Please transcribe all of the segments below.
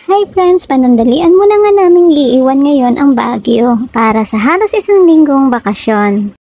Hi friends, panandalian muna nga naming iiwan ngayon ang Baguio para sa halos isang linggong bakasyon.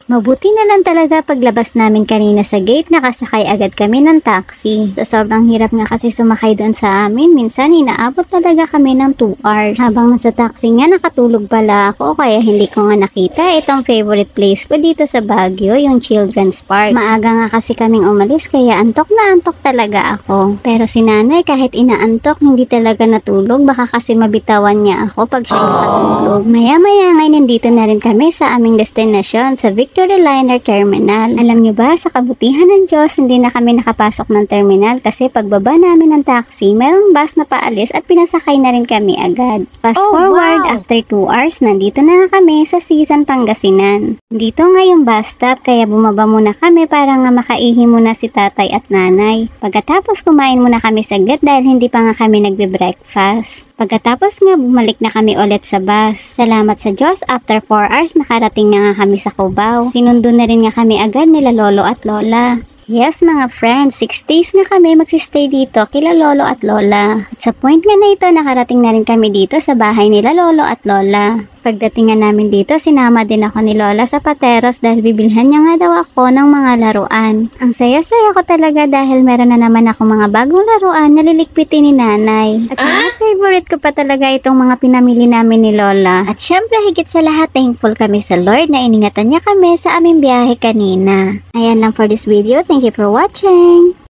Mabuti na lang talaga paglabas namin kanina sa gate, nakasakay agad kami ng taxi. So, sobrang hirap nga kasi sumakay doon sa amin. Minsan inaabot talaga kami ng 2 hours. Habang nasa taxi nga, nakatulog pala ako kaya hindi ko nga nakita itong favorite place ko dito sa Baguio, yung Children's Park. Maaga nga kasi kaming umalis kaya antok na antok talaga ako. Pero si nanay kahit inaantok hindi talaga natulog, baka kasi mabitawan niya ako pag siya nakatulog. Maya-maya nga nandito na rin kami sa aming destinasyon sa Victory Liner Terminal. Alam nyo ba, sa kabutihan ng Diyos, hindi na kami nakapasok ng terminal kasi pagbaba namin ng taxi, merong bus na paalis at pinasakay na rin kami agad. Fast forward, after 2 hours, nandito na kami sa Season Pangasinan. Dito nga yung bus stop kaya bumaba muna kami para nga makaihi muna si tatay at nanay. Pagkatapos kumain muna kami saglit dahil hindi pa nga kami nagbe-breakfast. Pagkatapos nga bumalik na kami ulit sa bus. Salamat sa Diyos, after 4 hours nakarating na nga kami sa Cubao. Sinundo na rin nga kami agad nila lolo at lola. Yes mga friends, 6 days na kami magsistay dito kila lolo at lola. At sa point nga na ito, nakarating na rin kami dito sa bahay nila lolo at lola. Pagdating nga namin dito, sinama din ako ni Lola sa Pateros dahil bibilhan niya nga daw ako ng mga laruan. Ang saya-saya ko talaga dahil meron na naman ako mga bagong laruan na lilikpitin ni nanay. At mga favorite ko pa talaga itong mga pinamili namin ni Lola. At syempre higit sa lahat, thankful kami sa Lord na iningatan niya kami sa aming biyahe kanina. Ayan lang for this video. Thank you for watching!